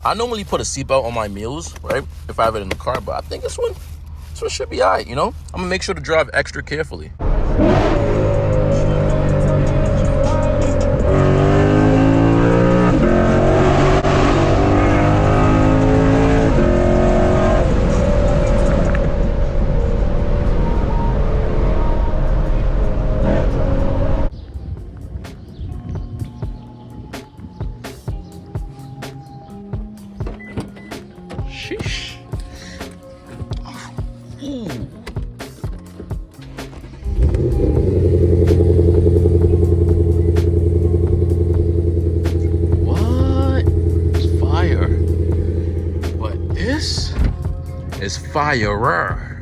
I normally put a seatbelt on my meals, right, if I have it in the car, but I think this one should be all right, you know? I'm gonna make sure to drive extra carefully. Sheesh. Ooh. What? It's fire. But this is fire.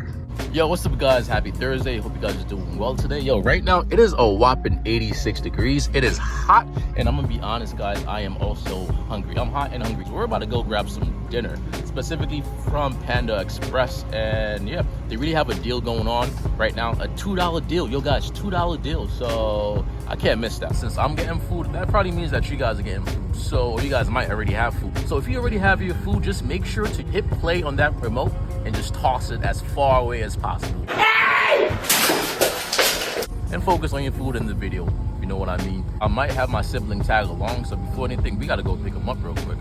Yo, what's up, guys? Happy Thursday. Hope you guys are doing well today. Yo, right now it is a whopping 86 degrees. It is hot, and I'm gonna be honest, guys, I am also hungry. I'm hot and hungry, so we're about to go grab some dinner, specifically from Panda Express. And yeah, they really have a deal going on right now, a $2 deal. Yo guys, $2 deal, so I can't miss that. Since I'm getting food, that probably means that you guys are getting food, so you guys might already have food. So if you already have your food, just make sure to hit play on that remote and just toss it as far away as possible. And focus on your food in the video, if you know what I mean. I might have my sibling tag along, so before anything, we gotta go pick them up real quick.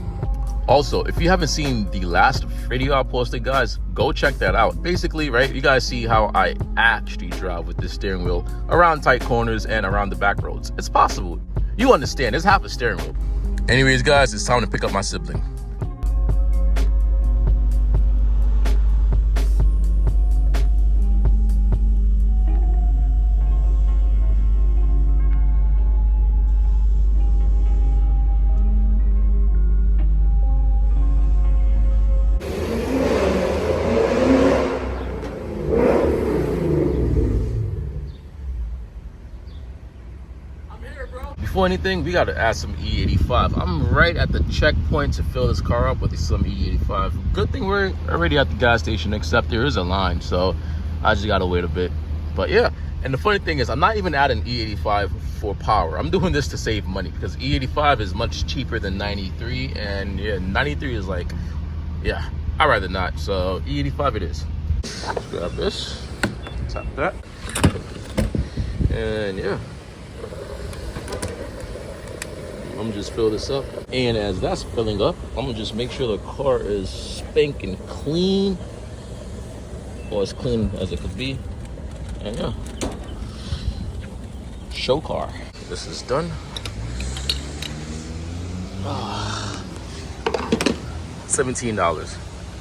Also, if you haven't seen the last video I posted, guys, go check that out. Basically, right, you guys see how I actually drive with this steering wheel around tight corners and around the back roads. It's possible. You understand, it's half a steering wheel. Anyways, guys, it's time to pick up my sibling. Before anything, we gotta add some E85. I'm right at the checkpoint to fill this car up with some E85. Good thing we're already at the gas station, except there is a line, so I just gotta wait a bit. But yeah, and the funny thing is, I'm not even adding E85 for power. I'm doing this to save money because E85 is much cheaper than 93, and yeah, 93 is like, yeah, I'd rather not. So E85 it is. Let's grab this, tap that, and yeah. I'm gonna just fill this up, and as that's filling up, I'm gonna just make sure the car is spanking clean, or as clean as it could be. And yeah, show car. This is done. $17.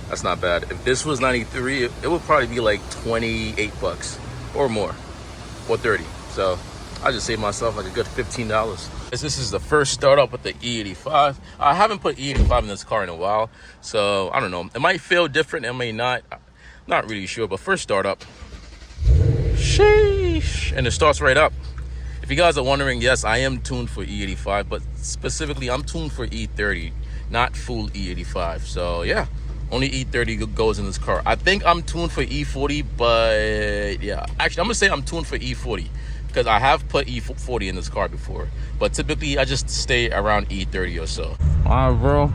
That's not bad. If this was 93, it would probably be like 28 bucks or more, or 30. So I just saved myself like a good $15. This is the first startup with the E85. I haven't put E85 in this car in a while, so I don't know. It might feel different, it may not. Not really sure, but first startup. Sheesh. And it starts right up. If you guys are wondering, yes, I am tuned for E85, but specifically I'm tuned for E30, not full E85. So yeah, only E30 goes in this car. I think I'm tuned for E40, but yeah, actually I'm gonna say I'm tuned for E40. Because I have put E40 in this car before, but typically I just stay around E30 or so. All right, bro.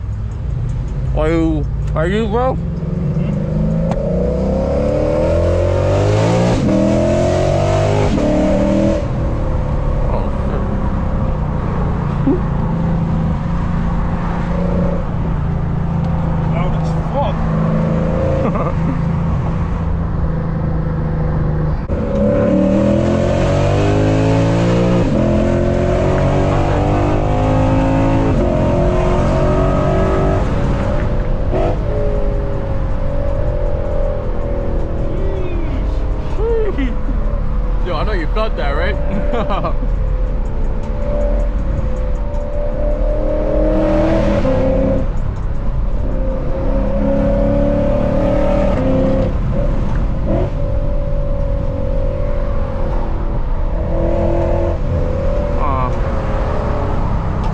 Are you, bro? Yo, I know you felt that, right?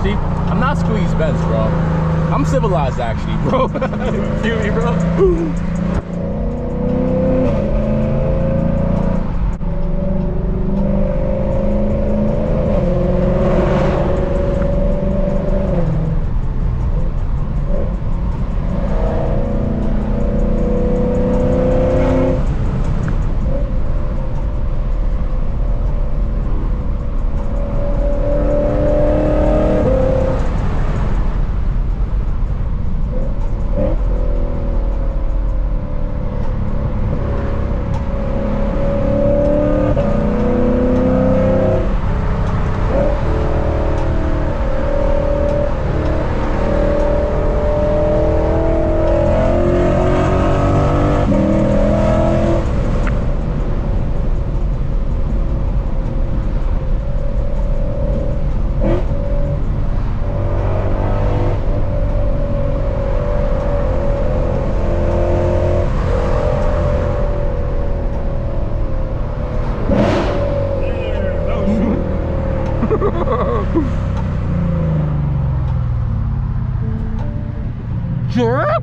See, I'm not squeeze Benz, bro. I'm civilized, actually, bro. You feel me, bro? Yeah.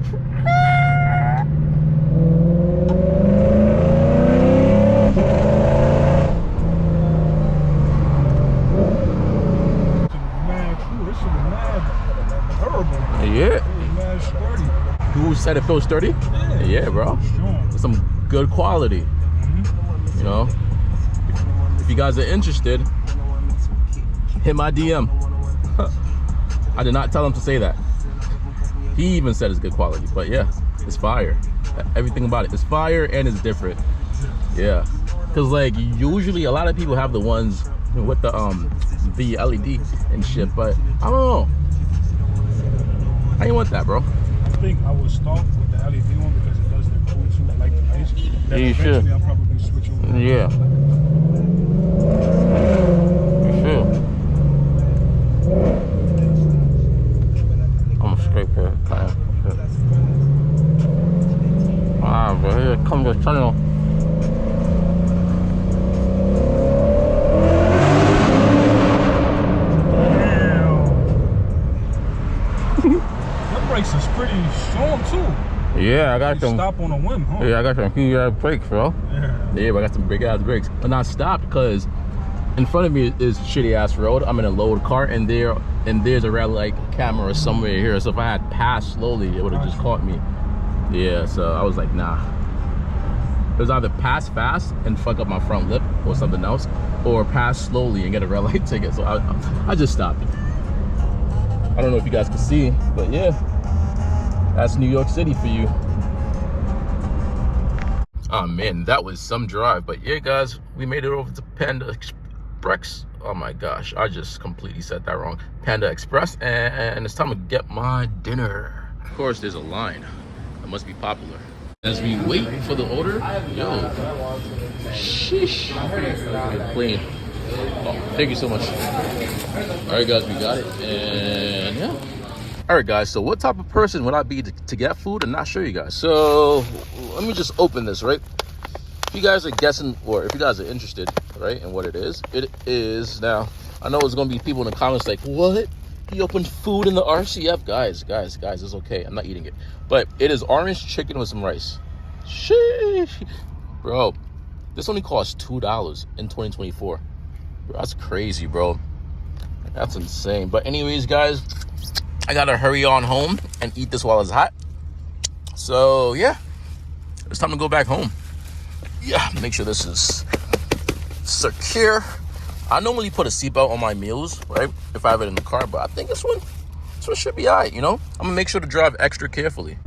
Who said it feels sturdy? Yeah, bro. It's some good quality. You know, if you guys are interested, hit my DM. I did not tell him to say that. He even said it's good quality, but yeah, it's fire. Everything about it is fire and it's different. Yeah, because like usually a lot of people have the ones with the LED and shit, but I don't know. I ain't want that, bro. I think I would start with the LED one because it does the cool too. I like the ice. Then you should. I'll probably switch over. Yeah. You should. I'm straight for it. Ah, but here comes the tunnel. Brakes is pretty strong too. Yeah, I got some. Stop on a whim, huh? Yeah, I got some huge ass brakes, bro. Yeah, but I got some big ass brakes. And I stopped because in front of me is shitty ass road. I'm in a load car, and there's a red light camera somewhere here. So if I had passed slowly, it would have just caught me. Yeah, so I was like, nah. It was either pass fast and fuck up my front lip or something else, or pass slowly and get a red light ticket. So I just stopped. I don't know if you guys can see, but yeah, that's New York City for you. Oh man, that was some drive. But yeah, guys, we made it over to Panda Express. Oh my gosh, I just completely said that wrong. Panda Express, and it's time to get my dinner. Of course, there's a line. It must be popular. As we wait for the order, yo, sheesh, good clean. Oh, thank you so much. All right, guys, we got it, and yeah. All right, guys, so what type of person would I be to get food and not show you guys? So let me just open this, right? If you guys are guessing, or if you guys are interested, right, in what it is now. I know there's gonna be people in the comments like, what? He opened food in the RCF. Guys, it's okay. I'm not eating it. But it is orange chicken with some rice. Sheesh. Bro, this only costs $2 in 2024. Bro, that's crazy, bro. That's insane. But anyways, guys, I gotta hurry on home and eat this while it's hot. So yeah, it's time to go back home. Yeah, make sure this is secure. I normally put a seatbelt on my meals, right, if I have it in the car, but I think this one should be all right, you know? I'm gonna make sure to drive extra carefully.